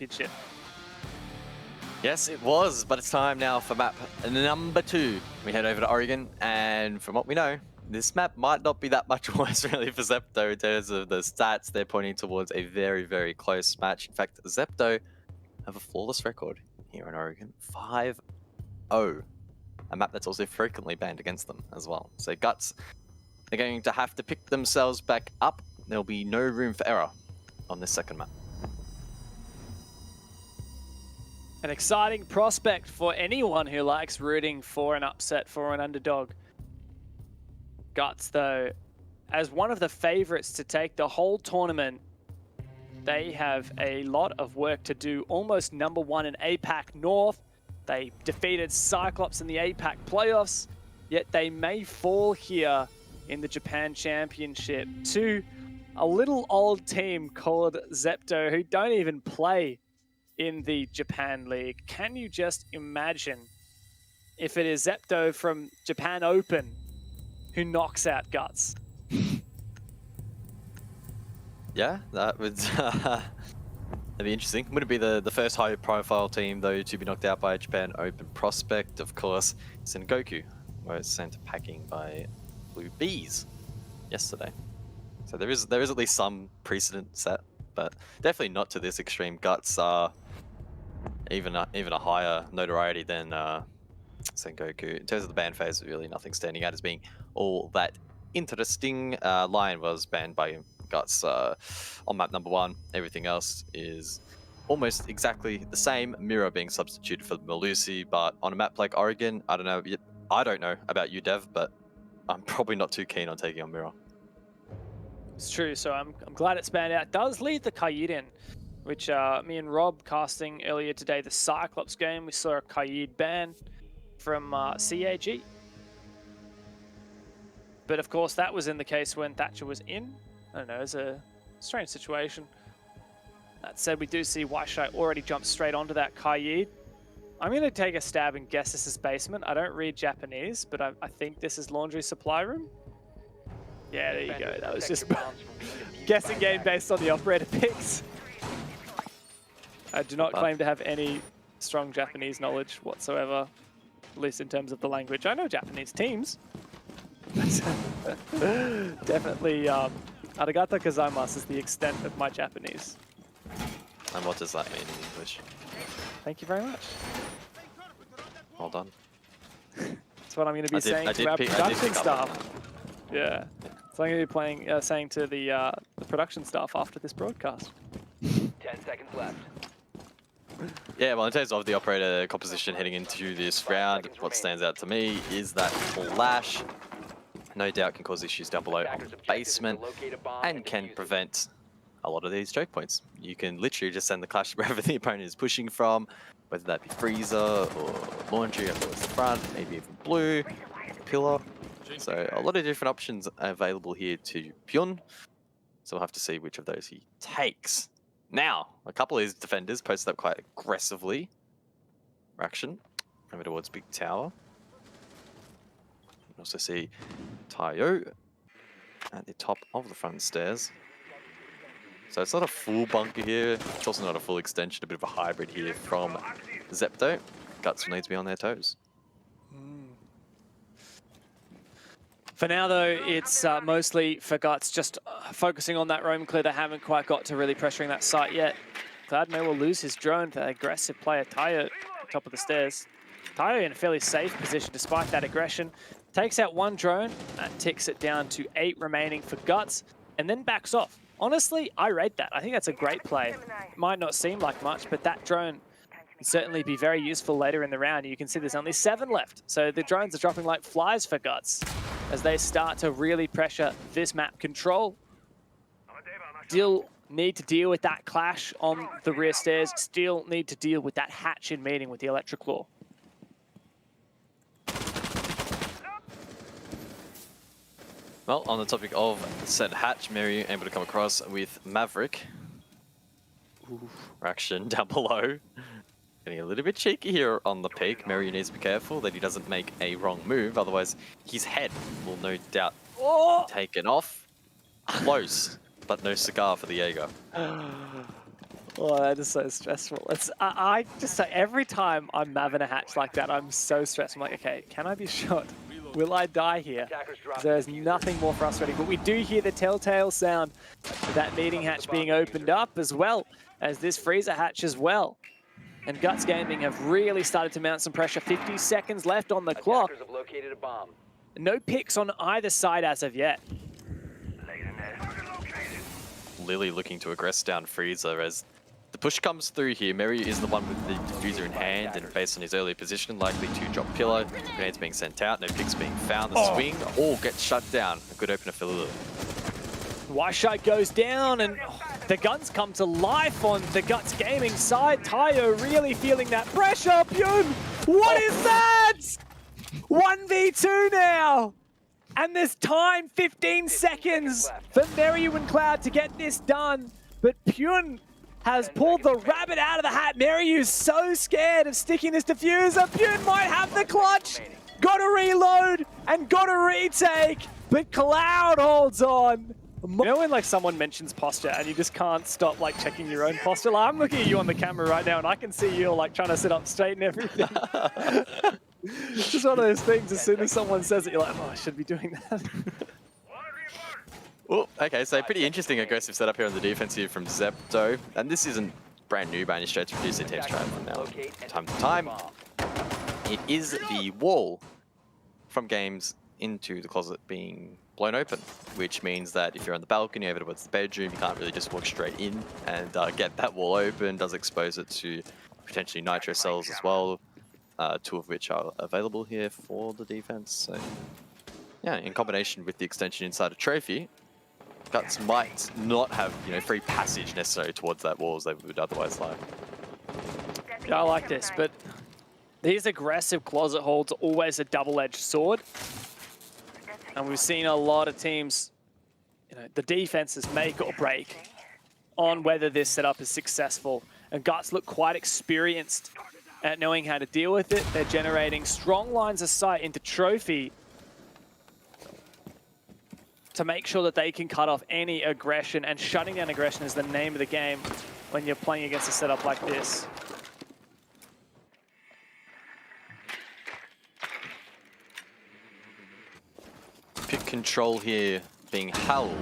championship. Yes, it was, but it's time now for map number 2. We head over to Oregon, and from what we know, this map might not be that much worse really for Zepto in terms of the stats. They're pointing towards a very, very close match. In fact, Zepto have a flawless record here in Oregon, 5-0. A map that's also frequently banned against them as well. So Guts, they're going to have to pick themselves back up. There'll be no room for error on this second map. An exciting prospect for anyone who likes rooting for an upset, for an underdog. Guts, though, as one of the favorites to take the whole tournament, they have a lot of work to do. Almost #1 in APAC North. They defeated Cyclops in the APAC playoffs, yet they may fall here in the Japan Championship to a little old team called Zepto, who don't even play in the Japan League. Can you just imagine if it is Zepto from Japan Open who knocks out Guts? Yeah, that would that'd be interesting. Wouldn't be the first high-profile team though to be knocked out by a Japan Open prospect. Of course, Sengoku was sent packing by Blue Bees yesterday. So there is at least some precedent set, but definitely not to this extreme. Guts are even a higher notoriety than Sengoku. In terms of the ban phase, really nothing standing out as being all that interesting. Lion was banned by Guts on map number 1. Everything else is almost exactly the same. Mira being substituted for Malusi, but on a map like Oregon, I don't know about you, Dev, but I'm probably not too keen on taking on Mira. It's true, so I'm glad it's banned out. It does lead the Kaid in, which me and Rob casting earlier today, the Cyclops game, we saw a Kaid ban from CAG. But of course, that was in the case when Thatcher was in. I don't know, it's a strange situation. That said, we do see Waishai already jump straight onto that Kaid. I'm going to take a stab and guess this is basement. I don't read Japanese, but I think this is laundry supply room. Yeah, there you go. That was just guessing game based on the operator picks. I do not claim to have any strong Japanese knowledge whatsoever, at least in terms of the language. I know Japanese teams. Definitely, arigato gozaimasu is the extent of my Japanese. And what does that mean in English? Thank you very much. Well done. That's what I'm going to be saying to our production staff. Yeah. So I'm going to be saying to the production staff after this broadcast. 10 seconds left. Yeah, well, in terms of the operator composition heading into this round, what stands out to me is that Flash, no doubt, can cause issues down below on the basement and can prevent a lot of these choke points. You can literally just send the Clash wherever the opponent is pushing from, whether that be Freezer or Laundry up towards the front, maybe even Blue, Pillar. So a lot of different options available here to Pyun. So we'll have to see which of those he takes. Now, a couple of his defenders posted up quite aggressively. Raction over towards Big Tower. You can also see Tayo at the top of the front stairs. So it's not a full bunker here. It's also not a full extension, a bit of a hybrid here from Zepto. Guts will need to be on their toes. For now, though, it's mostly for Guts just focusing on that roam clear. They haven't quite got to really pressuring that site yet. Gladmay will lose his drone to aggressive player Tayo at top of the stairs. Tayo in a fairly safe position despite that aggression. Takes out one drone and ticks it down to 8 remaining for Guts and then backs off. Honestly, I rate that. I think that's a great play. It might not seem like much, but that drone can certainly be very useful later in the round. You can see there's only 7 left. So the drones are dropping like flies for Guts as they start to really pressure this map control. Still need to deal with that clash on the rear stairs. Still need to deal with that hatch in meeting with the electric claw. Well, on the topic of said hatch, Mary able to come across with Maverick. Raction down below. Getting a little bit cheeky here on the peak. Mary needs to be careful that he doesn't make a wrong move, otherwise his head will no doubt be taken off. Close, but no cigar for the Jaeger. Oh, that is so stressful. I just say every time I'm having a hatch like that, I'm so stressed. I'm like, okay, can I be shot? Will I die here? Attackers drop There's the diffuser. nothing more frustrating, but we do hear the telltale sound of that meeting hatch being opened up as well as this freezer hatch as well. And Guts Gaming have really started to mount some pressure. 50 seconds left on the clock. Attackers have located a bomb. No picks on either side as of yet. Lily looking to aggress down Freezer as the push comes through here. Mary is the one with the diffuser in hand, and based on his earlier position, likely to drop pillar. Grenades being sent out, no picks being found. The swing all gets shut down. A good opener for Lily. Wyshite goes down, and the guns come to life on the Guts Gaming side. Tayo really feeling that pressure. Pyun, what is that? 1v2 now. And there's time, 15 seconds for Meryu and Cloud to get this done. But Pyun has pulled the rabbit out of the hat. Meryu's so scared of sticking this diffuser. Pyun might have the clutch. Got to reload and got to retake. But Cloud holds on. You know when like someone mentions posture and you just can't stop like checking your own posture? Like, I'm looking at you on the camera right now and I can see you like trying to sit up straight and everything. It's just one of those things, as soon as someone says it, you're like, oh, I should be doing that. Oh, okay, so pretty interesting aggressive setup here on the defensive from Zepto. And this isn't brand new by any stretch. Producer teams try from now time to time. It is the wall from games into the closet being blown open, which means that if you're on the balcony over towards the bedroom, you can't really just walk straight in and get that wall open. Does expose it to potentially nitro cells as well, two of which are available here for the defense. So yeah, in combination with the extension inside a trophy, Guts might not have, free passage necessary towards that wall as they would otherwise like. Yeah, I like this, but these aggressive closet holds are always a double-edged sword. And we've seen a lot of teams, the defenses make or break on whether this setup is successful. And Guts look quite experienced at knowing how to deal with it. They're generating strong lines of sight into trophy to make sure that they can cut off any aggression, and shutting down aggression is the name of the game when you're playing against a setup like this. Pick control here being held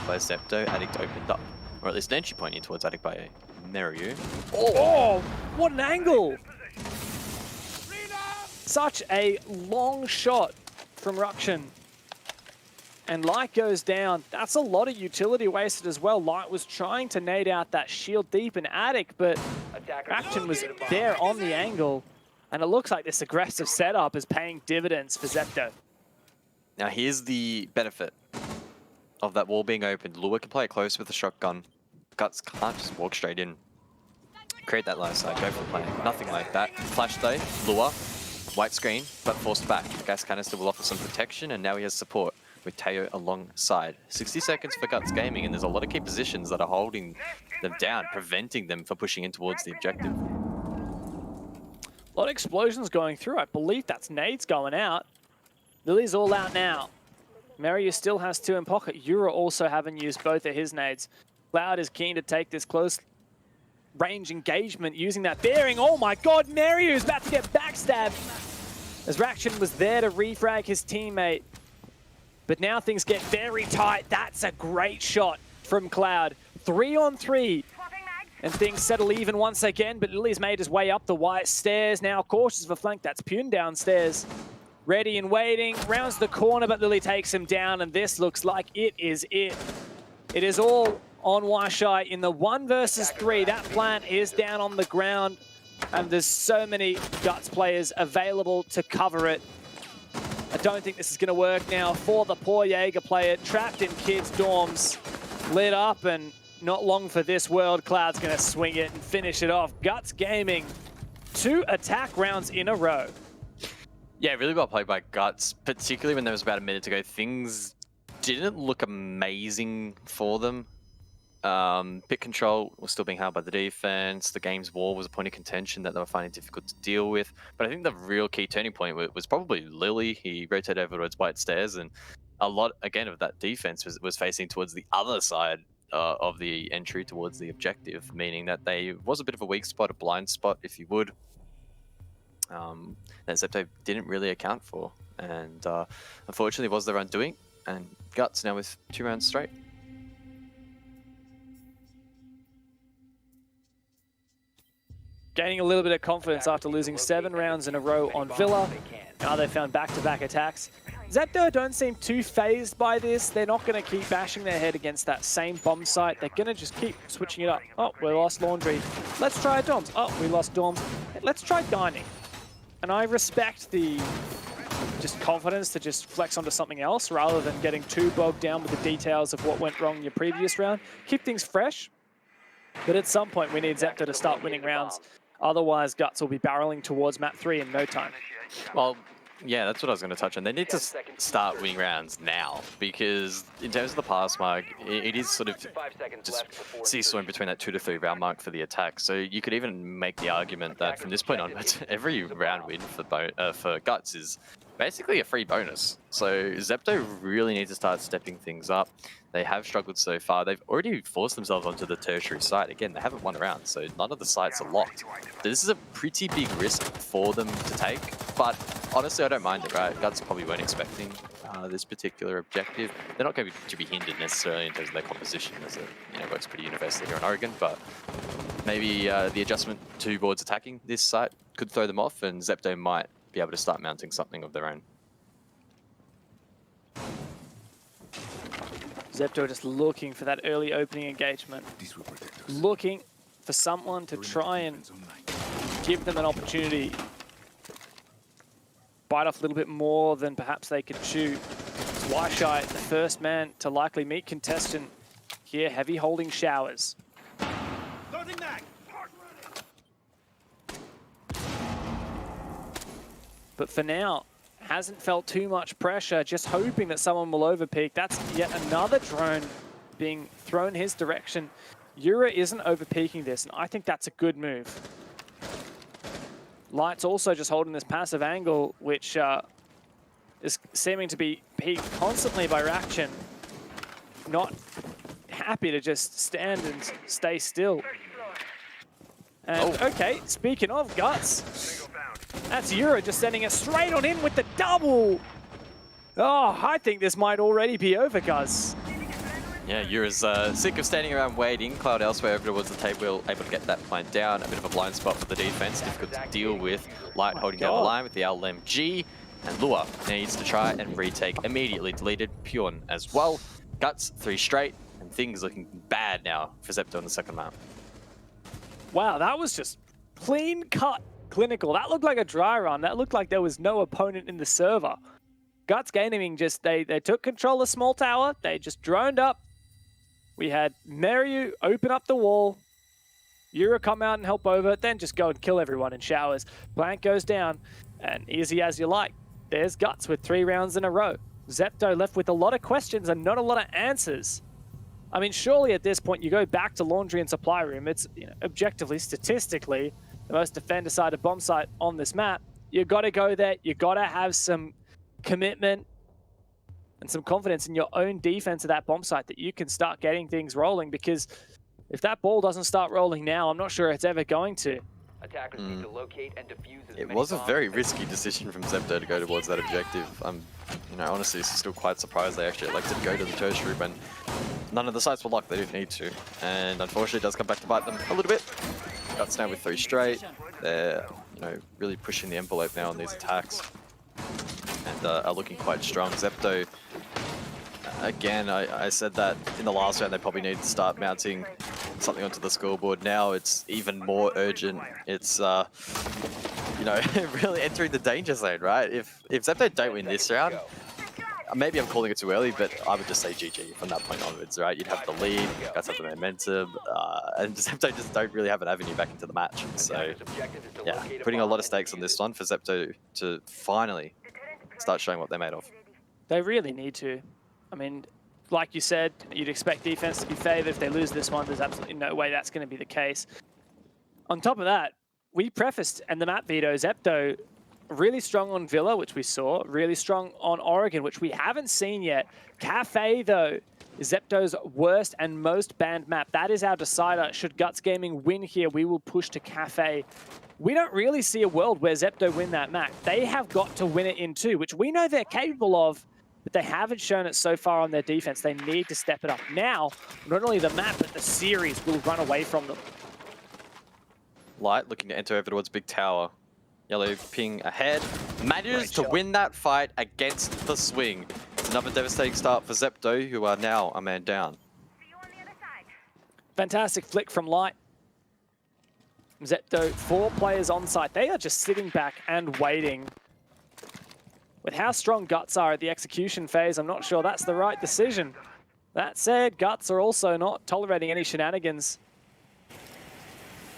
by Zepto. Addict opened up, or at least an entry point in towards Addict by Meryu. Oh, what an angle! Such a long shot from Ruction. And Light goes down. That's a lot of utility wasted as well. Light was trying to nade out that shield deep in Attic, but Ruction was there on the angle. And it looks like this aggressive setup is paying dividends for Zepto. Now here's the benefit of that wall being opened. Lua can play it close with a shotgun. Guts can't just walk straight in. Create that line side, go for the play. Nothing like that. Flash though, Lua, white screen, but forced back. Gas canister will offer some protection, and now he has support with Tayo alongside. 60 seconds for Guts Gaming, and there's a lot of key positions that are holding them down, preventing them from pushing in towards the objective. A lot of explosions going through. I believe that's nades going out. Lily's all out now. Meryu still has two in pocket. Yura also haven't used both of his nades. Cloud is keen to take this close range engagement using that bearing. Oh my god, Meryu is about to get backstabbed as Raction was there to refrag his teammate. But now things get very tight. That's a great shot from Cloud. 3-on-3. And things settle even once again, but Lily's made his way up the white stairs. Now cautious of a flank. That's Pyun downstairs. Ready and waiting. Rounds the corner, but Lily takes him down, and this looks like it is it. It is all on Wyshite in the 1 versus 3. That plant is down on the ground, and there's so many Guts players available to cover it. I don't think this is going to work now for the poor Jaeger player, trapped in kids' dorms, lit up, and not long for this world. Cloud's going to swing it and finish it off. Guts Gaming, 2 attack rounds in a row. Yeah, really well played by Guts, particularly when there was about a minute to go. Things didn't look amazing for them. Pick control was still being held by the defense. The game's wall was a point of contention that they were finding difficult to deal with. But I think the real key turning point was probably Lily. He rotated over towards white stairs, and a lot, again, of that defense was facing towards the other side of the entry towards the objective, meaning that they was a bit of a weak spot, a blind spot, if you would, that Zepto didn't really account for. And unfortunately was their undoing, and Guts now with 2 rounds straight. Gaining a little bit of confidence after losing 7 rounds in a row on Villa. Now they found back-to-back attacks. Zepto don't seem too phased by this. They're not going to keep bashing their head against that same bomb site. They're going to just keep switching it up. Oh, we lost Laundry. Let's try Doms. Oh, we lost Doms. Let's try Dining. And I respect the just confidence to just flex onto something else rather than getting too bogged down with the details of what went wrong in your previous round. Keep things fresh. But at some point, we need Zepto to start winning rounds. Otherwise, Guts will be barreling towards map 3 in no time. Well, yeah, that's what I was going to touch on. They need to start winning rounds now, because in terms of the pass mark, it is sort of just seesawing between that 2 to 3 round mark for the attack. So you could even make the argument that from this point onwards, every round win for Guts is basically a free bonus. So Zepto really needs to start stepping things up. They have struggled so far. They've already forced themselves onto the tertiary site. Again, they haven't won a round, so none of the sites are locked. This is a pretty big risk for them to take, but honestly, I don't mind it, right? Guts probably weren't expecting this particular objective. They're not going to be hindered necessarily in terms of their composition, as it works pretty universally here in Oregon, but maybe the adjustment towards attacking this site could throw them off, and Zepto might be able to start mounting something of their own. Zepto just looking for that early opening engagement. Looking for someone to try and give them an opportunity. Bite off a little bit more than perhaps they could chew. Wyshite, the first man to likely meet contestant here, heavy holding showers. But for now, hasn't felt too much pressure, just hoping that someone will overpeak. That's yet another drone being thrown his direction. Yura isn't overpeaking this, and I think that's a good move. Light's also just holding this passive angle, which is seeming to be peaked constantly by Raction. Not happy to just stand and stay still. And okay, speaking of Guts, that's Yura just sending it straight on in with the double. Oh, I think this might already be over, Gus. Yeah, Yura's sick of standing around waiting. Cloud elsewhere over towards the table, able to get that plant down. A bit of a blind spot for the defense, difficult to deal with. Light holding down the line with the LMG. And Lua needs to try and retake immediately. Deleted Pune as well. Guts 3 straight, and things looking bad now for Zepto in the second map. Wow, that was just clean cut clinical. That looked like a dry run. That looked like there was no opponent in the server. Guts Gaming just, they took control of small tower. They just droned up. We had Meryu open up the wall. Yura come out and help over, then just go and kill everyone in showers. Blank goes down, and easy as you like. There's Guts with 3 rounds in a row. Zepto left with a lot of questions and not a lot of answers. I mean, surely at this point you go back to Laundry and Supply Room. It's objectively, statistically, the most defender-sided bomb site on this map. You got to go there. You got to have some commitment and some confidence in your own defense of that bomb site that you can start getting things rolling, because if that ball doesn't start rolling now, I'm not sure it's ever going to. Attackers need to locate and defuse as It many was a bombs very as risky decision from Zepto to go towards that objective. Honestly, still quite surprised they actually elected to go to the tertiary when none of the sites were locked. They didn't need to, and unfortunately, it does come back to bite them a little bit. Guts now with 3 straight. They're really pushing the envelope now on these attacks, and are looking quite strong. Zepto, again, I said that in the last round they probably need to start mounting something onto the scoreboard. Now it's even more urgent. It's really entering the danger zone, right? If Zepto don't win this round, maybe I'm calling it too early, but I would just say GG from that point onwards, right? You'd have the lead, guys have the momentum, and Zepto just don't really have an avenue back into the match. So yeah, putting a lot of stakes on this one for Zepto to finally start showing what they're made of. They really need to. I mean, like you said, you'd expect defense to be favored. If they lose this one, there's absolutely no way that's going to be the case. On top of that, we prefaced, and the map veto, Zepto really strong on Villa, which we saw, really strong on Oregon, which we haven't seen yet. Cafe, though, Zepto's worst and most banned map. That is our decider. Should Guts Gaming win here, we will push to Cafe. We don't really see a world where Zepto win that map. They have got to win it in 2, which we know they're capable of, but they haven't shown it so far on their defense. They need to step it up. Now, not only the map, but the series will run away from them. Light looking to enter over towards Big Tower. Yellow ping ahead. Manages to win that fight against the swing. It's another devastating start for Zepto, who are now a man down. Fantastic flick from Light. Zepto, 4 players on site. They are just sitting back and waiting. With how strong Guts are at the execution phase, I'm not sure that's the right decision. That said, Guts are also not tolerating any shenanigans.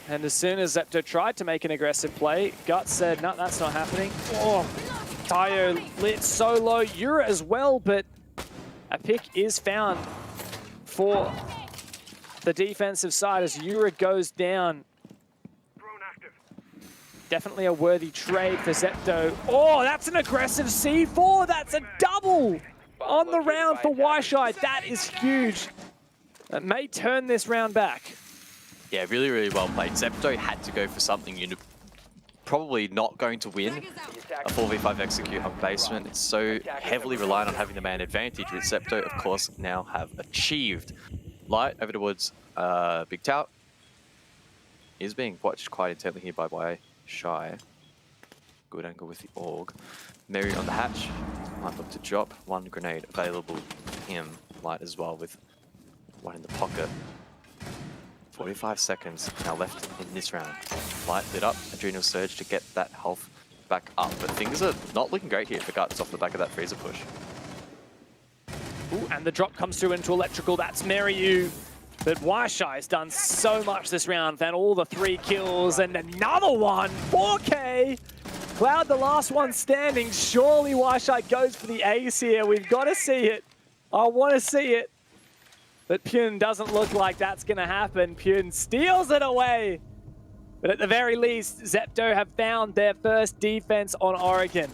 And as soon as Zepto tried to make an aggressive play, Guts said, no, that's not happening. Oh, Tayo lit so low. Yura as well, but a pick is found for the defensive side as Yura goes down. Definitely a worthy trade for Zepto. Oh, that's an aggressive C4. That's a double on the round for Wyshai. That is huge. That may turn this round back. Yeah, really, really well played. Zepto had to go for something you're probably not going to win. A 4v5 execute on basement. It's so heavily reliant on having the man advantage, which Zepto, of course, now have achieved. Light over towards Big Tower. Is being watched quite intently here by Wyshai. Good angle with the AUG. Mary on the hatch. Might look to drop. 1 grenade available to him. Light as well with 1 in the pocket. 45 seconds now left in this round. Light lit up, Adrenal Surge to get that health back up. But things are not looking great here for Guts off the back of that freezer push. Ooh, and the drop comes through into Electrical. That's Meryu. But Wyshai has done so much this round. Found all the 3 kills and another one. 4K. Cloud, the last one standing. Surely Wyshai goes for the ace here. We've got to see it. I want to see it. But Pyun doesn't look like that's going to happen. Pyun steals it away. But at the very least, Zepto have found their first defense on Oregon.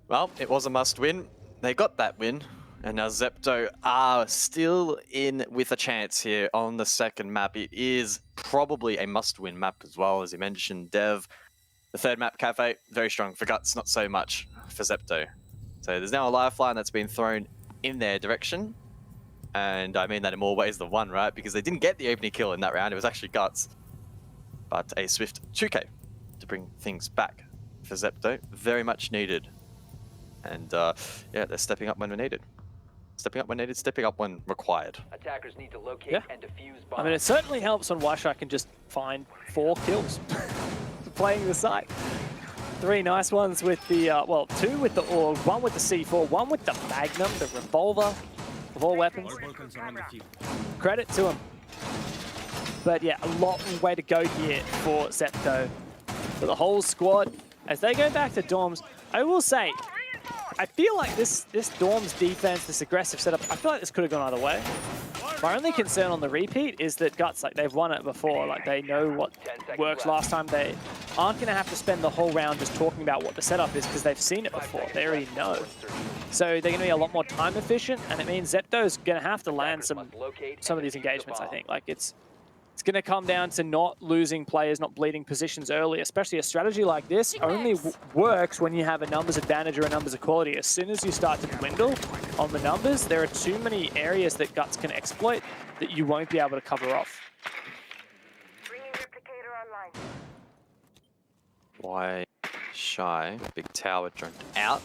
Well, it was a must-win. They got that win. And now Zepto are still in with a chance here on the second map. It is probably a must-win map as well, as you mentioned, Dev. The third map, Cafe, very strong for Guts, not so much for Zepto. So there's now a lifeline that's been thrown in their direction. And I mean that in more ways than one, right? Because they didn't get the opening kill in that round. It was actually Guts. But a swift 2K to bring things back for Zepto. Very much needed. And yeah, they're stepping up when they're needed. Stepping up when needed, stepping up when required. Attackers need to locate and defuse bombs. I mean, it certainly helps when Wyshai can just find 4 kills playing the site. 3 nice ones with the, well, 2 with the AUG, 1 with the C4, 1 with the Magnum, the revolver. Of all weapons. Credit to him. But yeah, a long way to go here for Zepto. For the whole squad, as they go back to dorms, I will say, I feel like this dorms defense, this aggressive setup, I feel like this could have gone either way. My only concern on the repeat is that Guts, like, they've won it before. Like, they know what works last time. They aren't going to have to spend the whole round just talking about what the setup is because they've seen it before. They already know. So they're going to be a lot more time efficient, and it means Zepto's going to have to land some of these engagements, I think. Like, it's going to come down to not losing players, not bleeding positions early, especially a strategy like this only works when you have a numbers advantage or a numbers equality. As soon as you start to dwindle on the numbers, there are too many areas that Guts can exploit that you won't be able to cover off. Wyshai, Big Tower dropped out.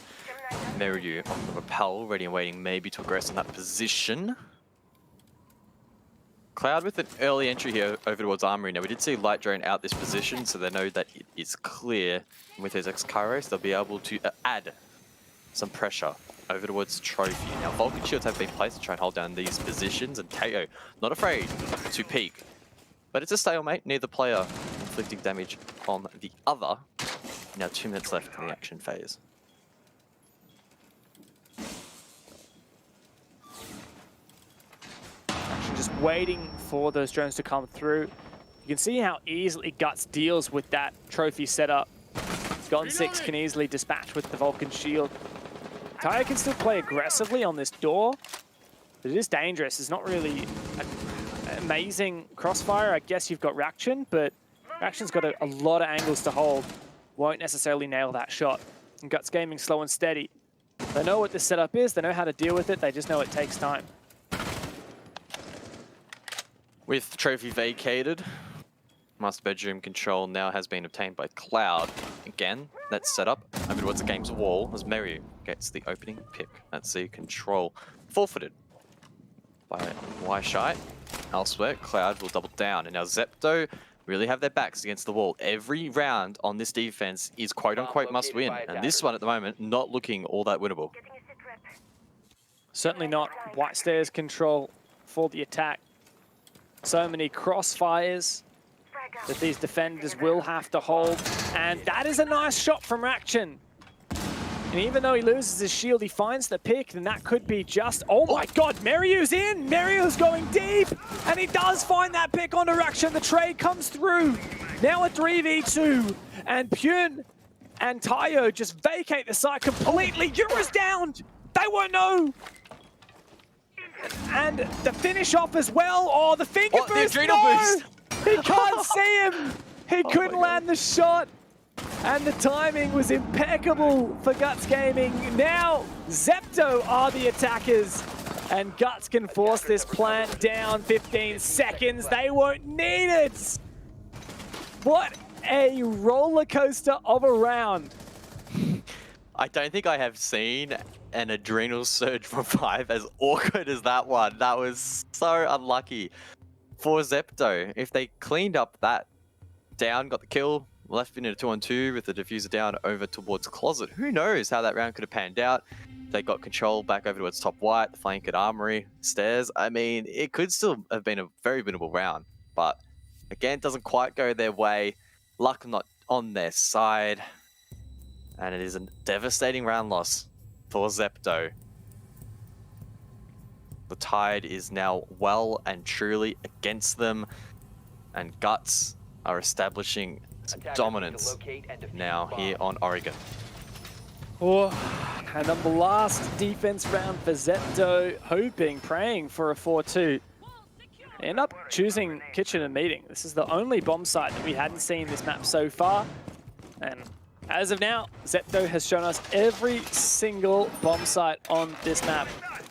Meryu on the rappel, ready and waiting maybe to aggress on that position. Cloud with an early entry here over towards Armory. Now, we did see Light drone out this position, so they know that it is clear. And with those X-Kairos, they'll be able to add some pressure over towards Trophy. Now, Vulcan Shields have been placed to try and hold down these positions, and KO not afraid to peek. But it's a stalemate, neither player inflicting damage on the other. Now 2 minutes left in the action phase. Just waiting for those drones to come through. You can see how easily Guts deals with that trophy setup. Gone 6 can easily dispatch with the Vulcan Shield. Tayo can still play aggressively on this door, But it is dangerous. It's not really an amazing crossfire. I guess you've got Reaction, but Reaction's got a lot of angles to hold. Won't necessarily nail that shot. And Guts Gaming slow and steady. They know what this setup is. They know how to deal with it. They just know it takes time. With trophy vacated, master bedroom control now has been obtained by Cloud. Again, that's set up over towards the game's wall as Meryu gets the opening pick. That's the control forfeited by Wyshite. Elsewhere, Cloud will double down, and now Zepto really have their backs against the wall. Every round on this defense is quote-unquote must win, and this one at the moment not looking all that winnable. Certainly not White Stairs control for the attack. So many crossfires that these defenders will have to hold, and that is a nice shot from Reaction. And even though he loses his shield, he finds the pick, and that could be just... Oh my god, Meryu's in! Meryu's going deep! And he does find that pick on Reaction. The trade comes through. Now a 3v2. And Pyun and Tayo just vacate the site completely. Yura's downed! They won't know! And the finish off as well. Oh, the finger boost! The adrenal boost! He can't see him! He couldn't land the shot! And the timing was impeccable for Guts Gaming. Now, Zepto are the attackers. And Guts can force this plant down 15 seconds. They won't need it. What a roller coaster of a round. I don't think I have seen an adrenal surge from 5 as awkward as that one. That was so unlucky for Zepto. If they cleaned up that down, got the kill, left in a 2-on-2 with the diffuser down over towards Closet. Who knows how that round could have panned out. They got control back over towards top white, the flank at Armory, stairs. I mean, it could still have been a very winnable round, but again, it doesn't quite go their way. Luck not on their side, and it is a devastating round loss for Zepto. The tide is now well and truly against them, and Guts are establishing some dominance now here on Oregon. Oh, and on the last defense round for Zepto, hoping, praying for a 4-2. They end up choosing Kitchen and Meeting. This is the only bomb site that we hadn't seen this map so far. And as of now, Zepto has shown us every single bomb site on this map.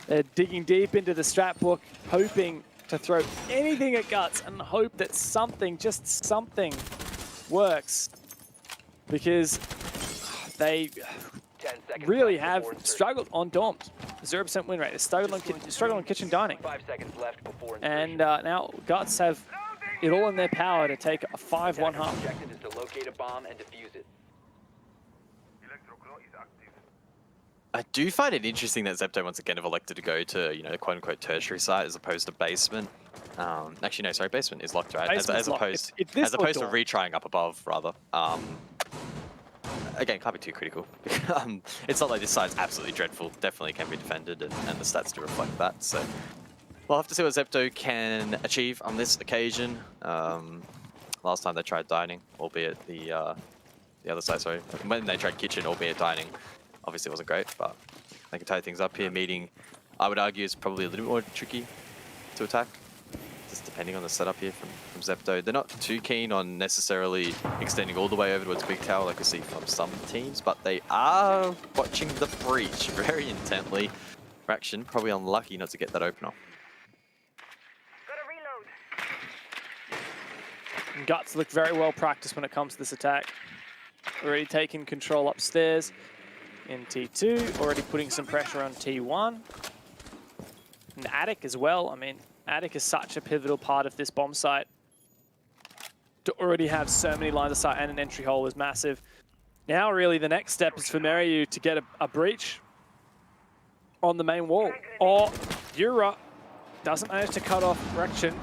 They're digging deep into the strat book, hoping to throw anything at Guts and hope that something, just something, works, because they really have struggled on dorms. 0% win rate. They struggled on kitchen dining. 5 seconds left before And now Guts have it all in their power to take a 5-1 half. objective is to locate a bomb and defuse it. I do find it interesting that Zepto once again have elected to go to, the quote-unquote tertiary site as opposed to basement. Actually, no, sorry, basement is locked, right? As opposed to retrying up above, rather. Again, can't be too critical. It's not like this site's absolutely dreadful. Definitely can be defended, and the stats do reflect that. So we'll have to see what Zepto can achieve on this occasion. Last time they tried dining, albeit the other side, sorry. When they tried kitchen, albeit dining, obviously it wasn't great, but they can tie things up here. Meeting, I would argue, is probably a little bit more tricky to attack, just depending on the setup here from Zepto. They're not too keen on necessarily extending all the way over towards Big Tower like we see from some teams, but they are watching the breach very intently. Reaction probably unlucky not to get that opener. And Guts looked very well practiced when it comes to this attack. Already taking control upstairs in T2, already putting some pressure on T1. And Attic as well. I mean, Attic is such a pivotal part of this bomb site. To already have so many lines of sight and an entry hole is massive. Now really the next step is for Meryu to get a breach on the main wall. Or Yura doesn't manage to cut off Reaction.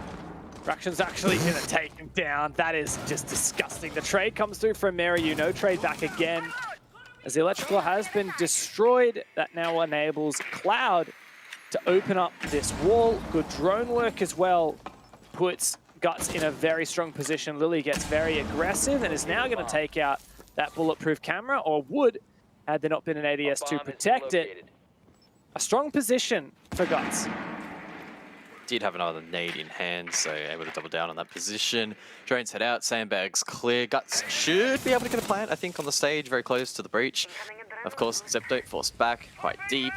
Reaction's actually going to take him down. That is just disgusting. The trade comes through from Meryu. No trade back again. As the electrical has been destroyed, that now enables Cloud to open up this wall. Good drone work as well. Puts Guts in a very strong position. Lily gets very aggressive and is now going to take out that bulletproof camera, or would, had there not been an ADS to protect it. A strong position for Guts. did have another nade in hand, so able to double down on that position. Drones head out, sandbags clear. Guts should be able to get a plant, I think, on the stage, very close to the breach. Of course, Zepto forced back, quite deep.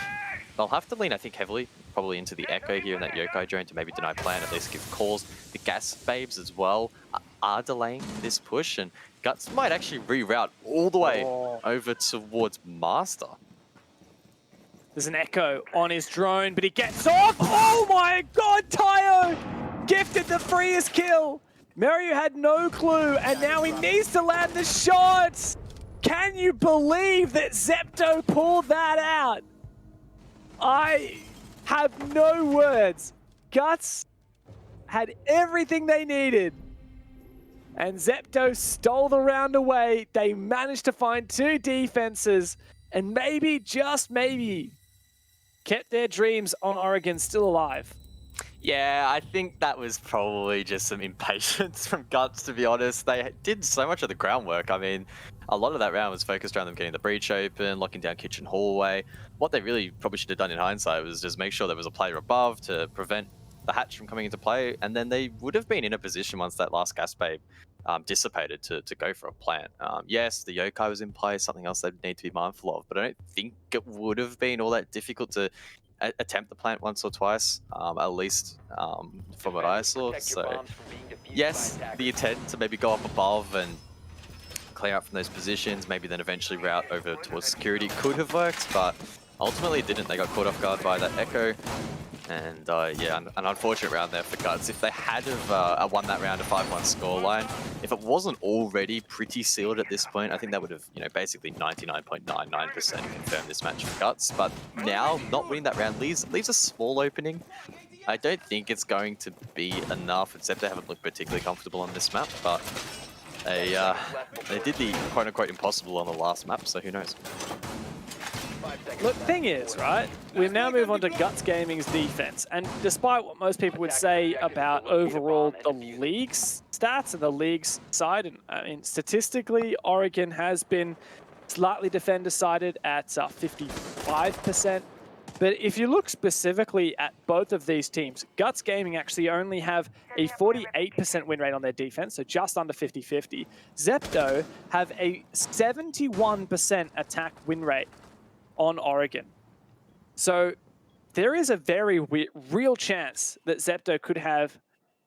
They'll have to lean, I think, heavily, probably into the Echo here in that Yokai drone to maybe deny plan, at least give calls. The Gas Babes as well are delaying this push, and Guts might actually reroute all the way over towards Master. There's an Echo on his drone, but he gets off. Oh my god, Tayo gifted the freest kill. Mario had no clue, and now he needs to land the shots. Can you believe that Zepto pulled that out? I have no words. Guts had everything they needed, and Zepto stole the round away. They managed to find 2 defenses, and maybe, just maybe, kept their dreams on Oregon still alive. Yeah, I think that was probably just some impatience from Guts, to be honest. They did so much of the groundwork. I mean, a lot of that round was focused around them getting the breach open, locking down kitchen hallway. What they really probably should have done in hindsight was just make sure there was a player above to prevent the hatch from coming into play, and then they would have been in a position once that last gas babe dissipated to go for a plant. Yes, the Yokai was in play, something else they'd need to be mindful of, but I don't think it would have been all that difficult to attempt the plant once or twice, at least from what I saw. So yes, the intent to maybe go up above and clear out from those positions, maybe then eventually route over towards security could have worked, but ultimately it didn't. They got caught off guard by that Echo. And yeah, an unfortunate round there for Guts. If they had have won that round, a 5-1 scoreline, if it wasn't already pretty sealed at this point, I think that would have, basically 99.99% confirmed this match for Guts. But now, not winning that round leaves a small opening. I don't think it's going to be enough, except they haven't looked particularly comfortable on this map, but they did the quote-unquote impossible on the last map, so who knows. Look, thing is, right, we now move on to Guts Gaming's defense, and despite what most people would say about overall the league's stats and the league's side, and I mean, statistically, Oregon has been slightly defender-sided at 55%, but if you look specifically at both of these teams, Guts Gaming actually only have a 48% win rate on their defense, so just under 50-50. Zepto have a 71% attack win rate on Oregon. So there is a very real chance that Zepto could have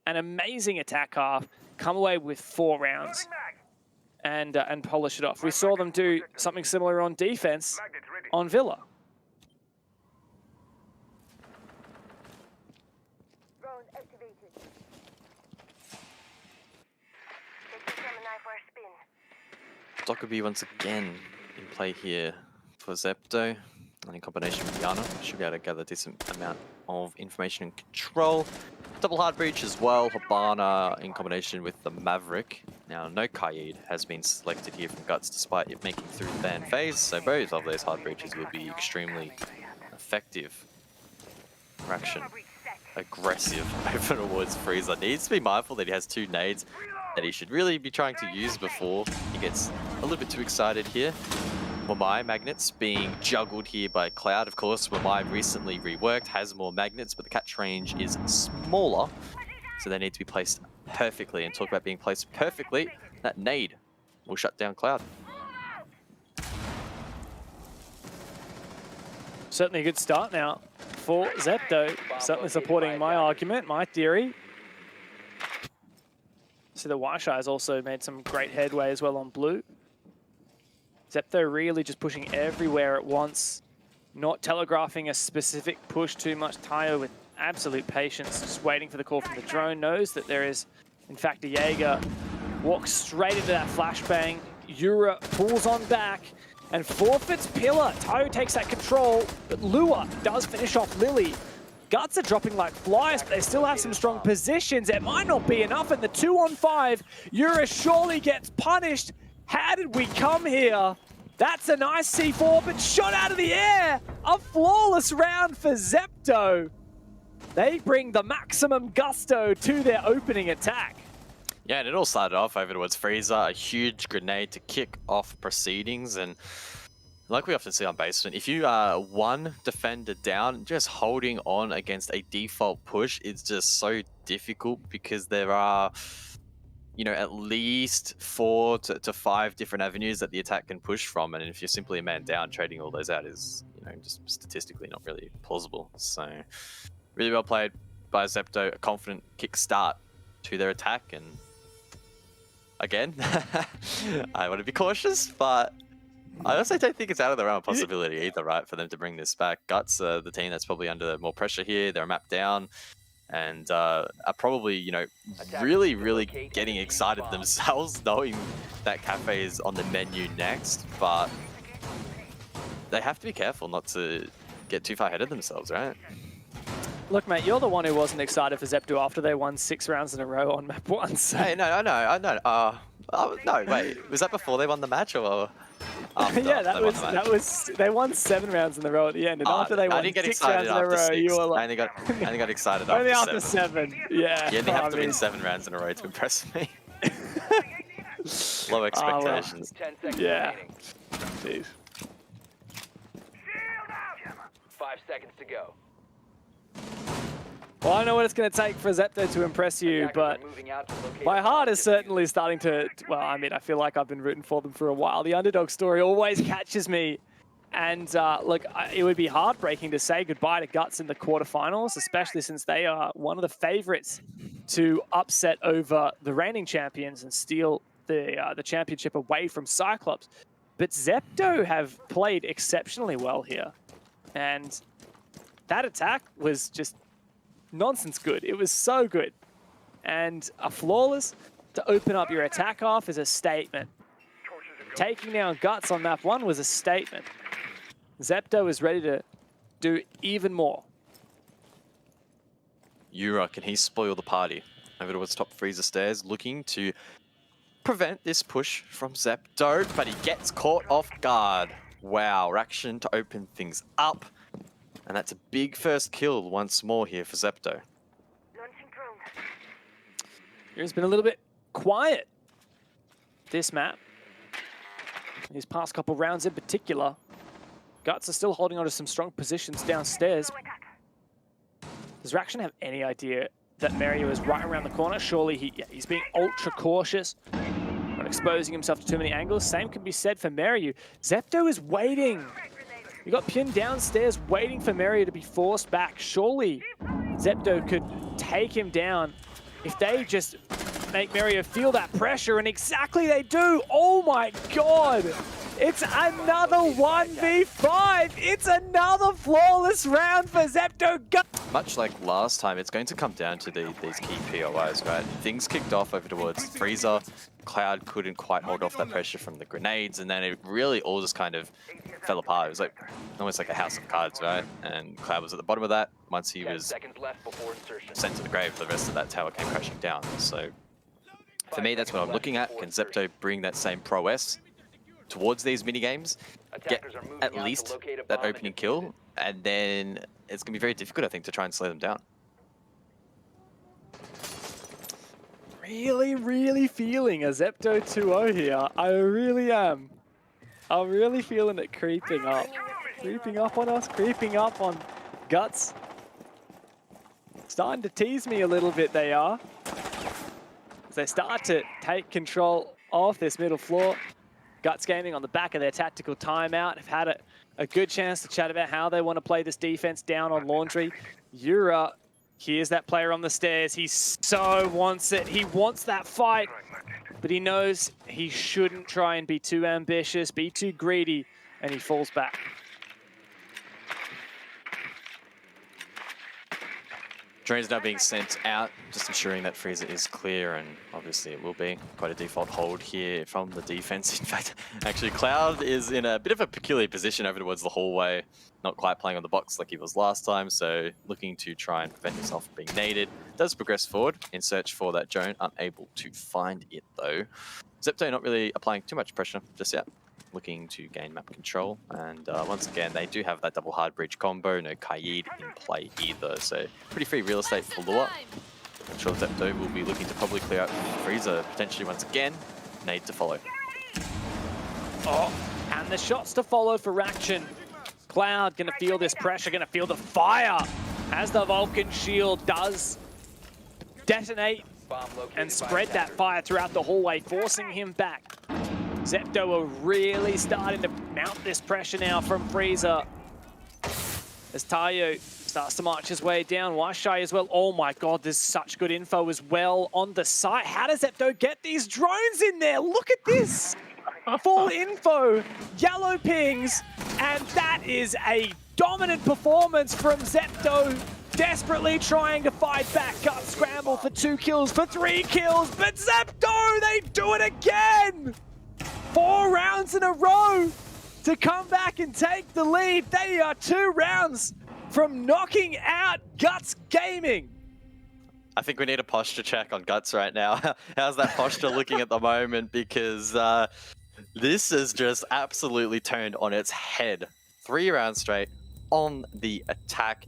an amazing attack half, come away with 4 rounds, and polish it off. We saw them do something similar on defense on Villa. Dockerby once again in play here for Zepto, and in combination with Yana, should be able to gather a decent amount of information and control. Double hard breach as well, Habana in combination with the Maverick. Now, no Kaid has been selected here from Guts despite it making through the ban phase, so both of those hard breaches will be extremely effective. Fraction aggressive over towards Freezer. Needs to be mindful that he has 2 nades that he should really be trying to use before he gets a little bit too excited here. Wamai magnets being juggled here by Cloud. Of course, Wamai recently reworked, has more magnets, but the catch range is smaller, so they need to be placed perfectly. And talk about being placed perfectly, that nade will shut down Cloud. Certainly a good start now for Zepto. Certainly supporting my argument, my theory. So the Waisha has also made some great headway as well on blue. Zepto really just pushing everywhere at once, not telegraphing a specific push too much. Tayo with absolute patience, just waiting for the call from the drone, knows that there is, in fact, a Jaeger. Walks straight into that flashbang. Yura pulls on back and forfeits Pillar. Tayo takes that control, but Lua does finish off Lily. Guts are dropping like flies, but they still have some strong positions. It might not be enough in the 2-on-5. Yura surely gets punished. How did we come here? That's a nice C4, but shot out of the air. A flawless round for Zepto. They bring the maximum gusto to their opening attack. Yeah, and it all started off over towards Freezer, a huge grenade to kick off proceedings, and like we often see on basement, if you are one defender down, just holding on against a default push is just so difficult because there are, you know, at least 4 to 5 different avenues that the attack can push from, and if you're simply a man down, trading all those out is, you know, just statistically not really plausible. So, really well played by Zepto, a confident kick start to their attack, and again, I want to be cautious, but I also don't think it's out of the realm of possibility either, right, for them to bring this back. Guts, the team that's probably under more pressure here, they're mapped down, and are probably, you know, really getting excited themselves, knowing that Cafe is on the menu next, but they have to be careful not to get too far ahead of themselves, right? Look, mate, you're the one who wasn't excited for Zepto after they won 6 rounds in a row on map 1. So. Hey, no, I know. No, wait, was that before they won the match or after? Yeah, that was. They won 7 rounds in a row at the end, and after they won 6 rounds in a row, you were like, I only got excited only after after 7. Yeah. You only have to win 7 rounds in a row to impress me. Low expectations. 10 seconds Yeah. remaining. Jeez. 5 seconds to go. Well, I know what it's going to take for Zepto to impress you, Attackers but are moving out to locate my a heart bomb is certainly starting to, well, I mean, I feel like I've been rooting for them for a while. The underdog story always catches me. And look, it would be heartbreaking to say goodbye to Guts in the quarterfinals, especially since they are one of the favorites to upset over the reigning champions and steal the championship away from Cyclops. But Zepto have played exceptionally well here. And that attack was just nonsense good. It was so good. And a flawless to open up your attack off is a statement. Taking down Guts on map 1 was a statement. Zepto is ready to do even more. Yura, can he spoil the party? Over towards top freezer stairs, looking to prevent this push from Zepto, but he gets caught off guard. Wow, Raction to open things up. And that's a big first kill once more here for Zepto. He's been a little bit quiet this map. These past couple rounds in particular. Guts are still holding on to some strong positions downstairs. Does Raction have any idea that Mario is right around the corner? Surely he's being ultra cautious, not exposing himself to too many angles. Same can be said for Mario. Zepto is waiting. You got Pyun downstairs waiting for Mario to be forced back. Surely Zepto could take him down if they just make Mario feel that pressure, and exactly they do. Oh my God. It's another 1v5. It's another flawless round for Zepto. Much like last time, it's going to come down to these key POIs, right? Things kicked off over towards Freezer. Cloud couldn't quite hold off that pressure from the grenades, and then it really all just kind of fell apart. It was like almost like a house of cards, right? And Cloud was at the bottom of that. Once he was sent to the grave, the rest of that tower came crashing down. So for me, that's what I'm looking at. Can Zepto bring that same prowess towards these mini games, get at least that opening kill, and then it's going to be very difficult, I think, to try and slow them down. Really feeling a Zepto 2-0 here. I really am. I'm really feeling it creeping up. Creeping up on us, creeping up on Guts. Starting to tease me a little bit, they are. As they start to take control of this middle floor. Guts Gaming on the back of their tactical timeout have had a good chance to chat about how they want to play this defense down on Laundry. Yura, here's that player on the stairs. He so wants it. He wants that fight, but he knows he shouldn't try and be too ambitious, be too greedy, and he falls back. Drone's now being sent out, just ensuring that Freezer is clear, and obviously it will be quite a default hold here from the defense. In fact, actually Cloud is in a bit of a peculiar position over towards the hallway, not quite playing on the box like he was last time, so looking to try and prevent himself from being naded. Does progress forward in search for that drone, unable to find it though. Zepto not really applying too much pressure just yet. Looking to gain map control, and once again they do have that double hard bridge combo, no Kaid in play either, so pretty free real estate for Lua. I'm sure Zepto will be looking to probably clear out Freezer potentially once again. Nade to follow. Oh, and and the shots to follow for Raction. Cloud gonna feel this pressure, gonna feel the fire as the Vulcan shield does detonate Bomb located and by spread that attacker. fire throughout the hallway, forcing him back. Zepto are really starting to mount this pressure now from Freezer. As Tayo starts to march his way down, Waishai as well. Oh my god, there's such good info as well on the site. How does Zepto get these drones in there? Look at this! Full info, yellow pings, and that is a dominant performance from Zepto. Desperately trying to fight back. Gut scramble for 2 kills, for 3 kills, but Zepto, they do it again! 4 rounds in a row to come back and take the lead. They are 2 rounds from knocking out Guts Gaming. I think we need a posture check on Guts right now. How's that posture looking at the moment? Because this is just absolutely turned on its head. 3 rounds straight on the attack.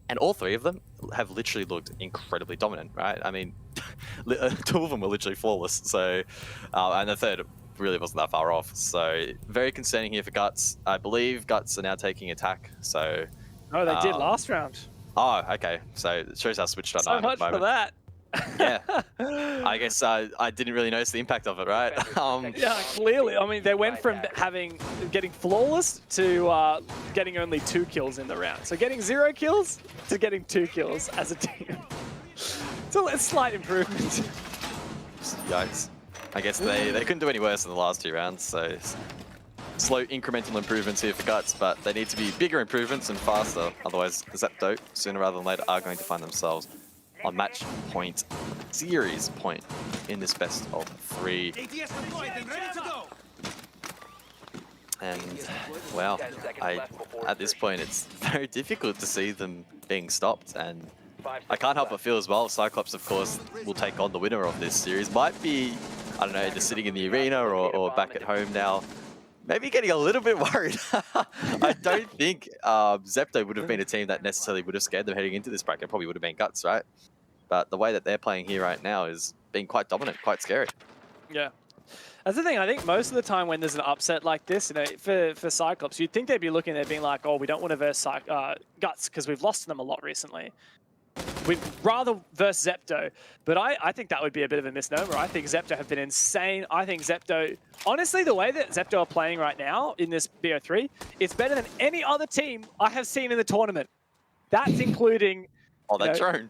And all 3 of them have literally looked incredibly dominant, right? I mean, 2 of them were literally flawless. So, and the third really wasn't that far off. So very concerning here for Guts. I believe Guts are now taking attack. So. No, they did last round. Oh, okay. So it shows how switched on So much for that. Yeah. I guess I didn't really notice the impact of it, right? Yeah, clearly. I mean, they went from getting flawless to getting only 2 kills in the round. So getting 0 kills to getting 2 kills as a team. So a slight improvement. Yikes. I guess they couldn't do any worse in the last 2 rounds, so slow incremental improvements here for Guts, but they need to be bigger improvements and faster. Otherwise, Zepto, sooner rather than later, are going to find themselves on match point, series point in this best of 3. And, well, at this point, it's very difficult to see them being stopped, and I can't help but feel as well, Cyclops, of course, will take on the winner of this series. Might be, I don't know, just sitting in the arena or back at home now. Maybe getting a little bit worried. I don't think Zepto would have been a team that necessarily would have scared them heading into this bracket. Probably would have been Guts, right? But the way that they're playing here right now is being quite dominant, quite scary. Yeah. That's the thing, I think most of the time when there's an upset like this, you know, for Cyclops, you'd think they'd be looking at being like, oh, we don't want to verse Guts because we've lost to them a lot recently. We'd rather verse Zepto, but I think that would be a bit of a misnomer. I think Zepto have been insane. I think Zepto, honestly, the way that Zepto are playing right now in this BO3, it's better than any other team I have seen in the tournament. That's including drone.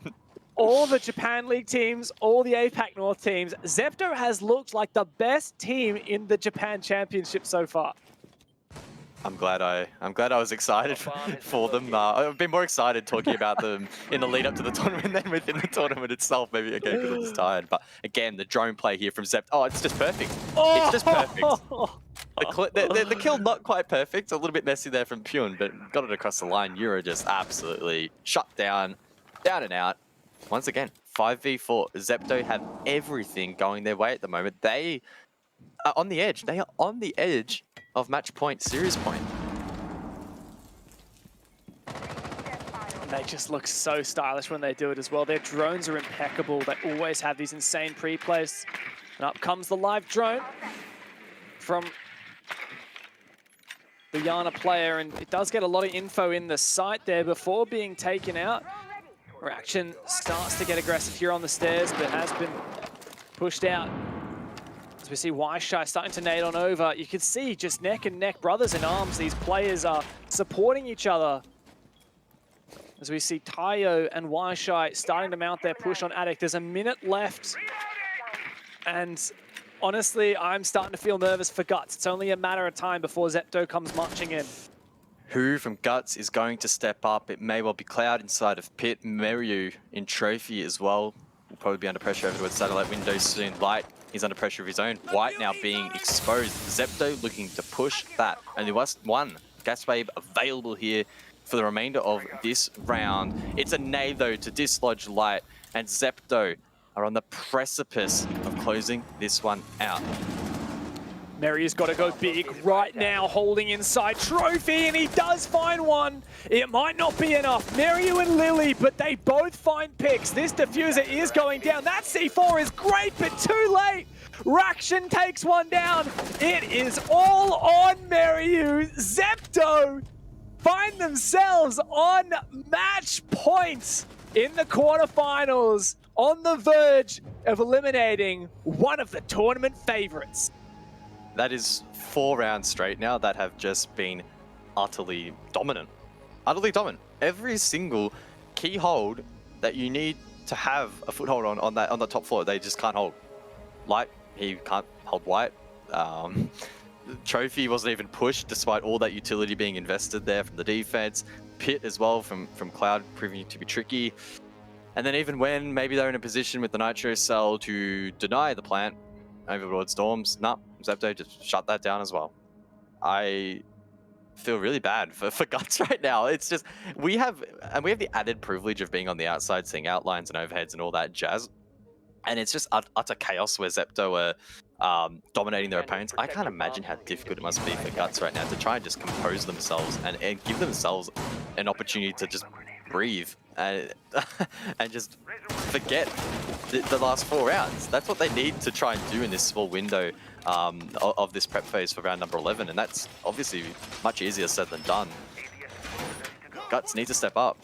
all the Japan League teams, all the APAC North teams. Zepto has looked like the best team in the Japan Championship so far. I'm glad I was excited for them. I've been more excited talking about them in the lead up to the tournament than within the tournament itself. Maybe again because I'm just tired. But again, the drone play here from Zepto. Oh, it's just perfect. It's just perfect. The kill not quite perfect. A little bit messy there from Pune, but got it across the line. Euro just absolutely shut down and out. Once again, 5v4. Zepto have everything going their way at the moment. They are on the edge. They are on the edge of match point, series point. And they just look so stylish when they do it as well. Their drones are impeccable. They always have these insane pre-plays. And up comes the live drone from the Yana player, and it does get a lot of info in the site there before being taken out. Reaction starts to get aggressive here on the stairs, but has been pushed out. As we see Waishai starting to nade on over, you can see just neck and neck, brothers in arms. These players are supporting each other. As we see Tayo and Waishai starting to mount their push on Attic. There's a minute left. And honestly, I'm starting to feel nervous for Guts. It's only a matter of time before Zepto comes marching in. Who from Guts is going to step up? It may well be Cloud inside of Pit, Meryu in Trophy as well. Will probably be under pressure over towards Satellite Windows soon. Light, he's under pressure of his own. White now being exposed. Zepto looking to push that. Only one gas wave available here for the remainder of this round. It's a nade though to dislodge Light, and Zepto are on the precipice of closing this one out. Merry's got to go big right now, holding inside Trophy, and he does find one. It might not be enough. Meryu and Lily, but they both find picks. This diffuser is going down. That C4 is great, but too late Raction takes one down. It is all on Meryu. Zepto find themselves on match point in the quarterfinals, on the verge of eliminating one of the tournament favorites. That is 4 rounds straight now that have just been utterly dominant. Utterly dominant. Every single key hold that you need to have a foothold on the top floor, they just can't hold. Light, he can't hold White. Trophy wasn't even pushed despite all that utility being invested there from the defense. Pit as well from Cloud proving to be tricky. And then even when maybe they're in a position with the Nitro Cell to deny the plant overlord storms, nah, Zepto just shut that down as well. I feel really bad for Guts right now. It's just, we have the added privilege of being on the outside, seeing outlines and overheads and all that jazz. And it's just utter chaos where Zepto are dominating their opponents. I can't imagine how difficult it must be for Guts right now to try and just compose themselves and give themselves an opportunity to just breathe and just forget the last 4 rounds. That's what they need to try and do in this small window of this prep phase for round number 11, and that's obviously much easier said than done. Guts need to step up.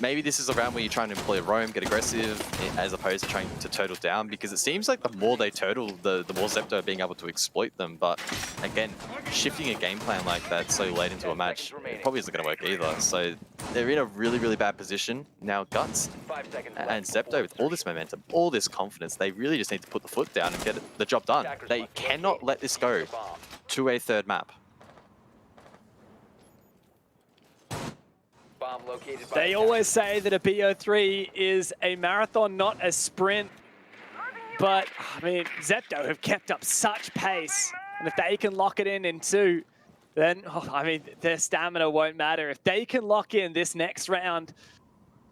Maybe this is a round where you try and employ a roam, get aggressive, as opposed to trying to turtle down, because it seems like the more they turtle, the more Zepto are being able to exploit them. But again, shifting a game plan like that so late into a match, it probably isn't going to work either. So they're in a really, really bad position. Now Guts and Zepto, with all this momentum, all this confidence, they really just need to put the foot down and get the job done. They cannot let this go to a third map. They always say that a BO3 is a marathon, not a sprint. But, I mean, Zepto have kept up such pace. And if they can lock it in 2, then, I mean, their stamina won't matter. If they can lock in this next round,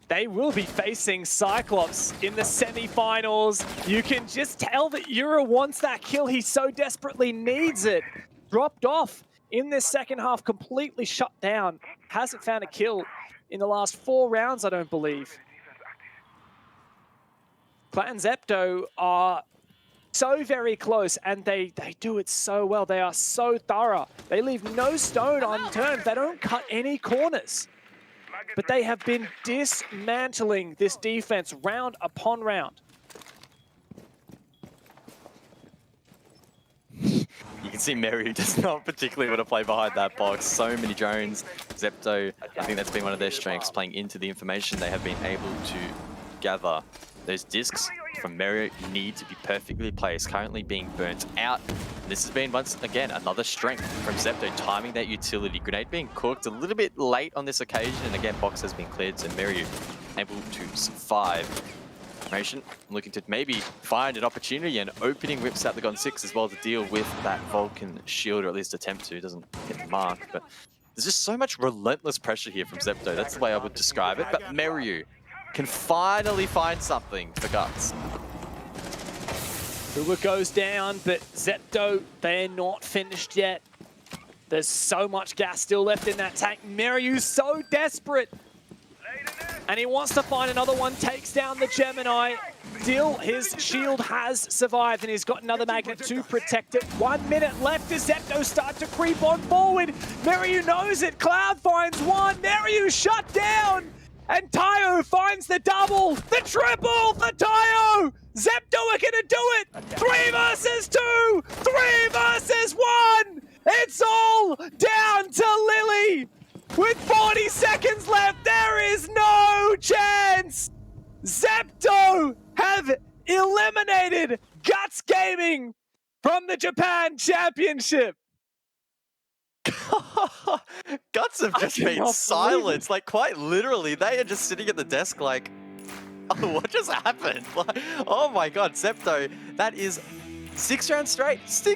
they will be facing Cyclops in the semi-finals. You can just tell that Yura wants that kill. He so desperately needs it. Dropped off in this second half, completely shut down. Hasn't found a kill in the last 4 rounds, I don't believe. Clan Zepto are so very close, and they do it so well. They are so thorough. They leave no stone unturned. They don't cut any corners. But they have been dismantling this defense round upon round. You can see Meryu does not particularly want to play behind that box. So many drones. Zepto, I think that's been one of their strengths, playing into the information they have been able to gather. Those discs from Meryu need to be perfectly placed, currently being burnt out. This has been, once again, another strength from Zepto, timing that utility. Grenade being cooked a little bit late on this occasion, and again, box has been cleared, so Meryu able to survive. Formation looking to maybe find an opportunity, and opening whips out the Gon 6 as well to deal with that Vulcan shield, or at least attempt to. Doesn't get the mark, but there's just so much relentless pressure here from Zepto. That's the way I would describe it. But Meryu can finally find something for Guts. Uber goes down, but Zepto, they're not finished yet. There's so much gas still left in that tank. Meryu's so desperate. And he wants to find another one, takes down the Gemini. Still, his shield has survived, and he's got another magnet to protect it. 1 minute left as Zepto start to creep on forward. Meryu knows it. Cloud finds one. Meryu shut down. And Tayo finds the double, the triple for Tayo. Zepto are gonna do it. 3 versus 2, 3 versus 1. It's all down to Lily. With 40 seconds left, there is no chance! Zepto have eliminated Guts Gaming from the Japan Championship! Guts have just been silenced, like quite literally. They are just sitting at the desk like, oh, what just happened? Like, oh my god, Zepto, that is 6 rounds straight.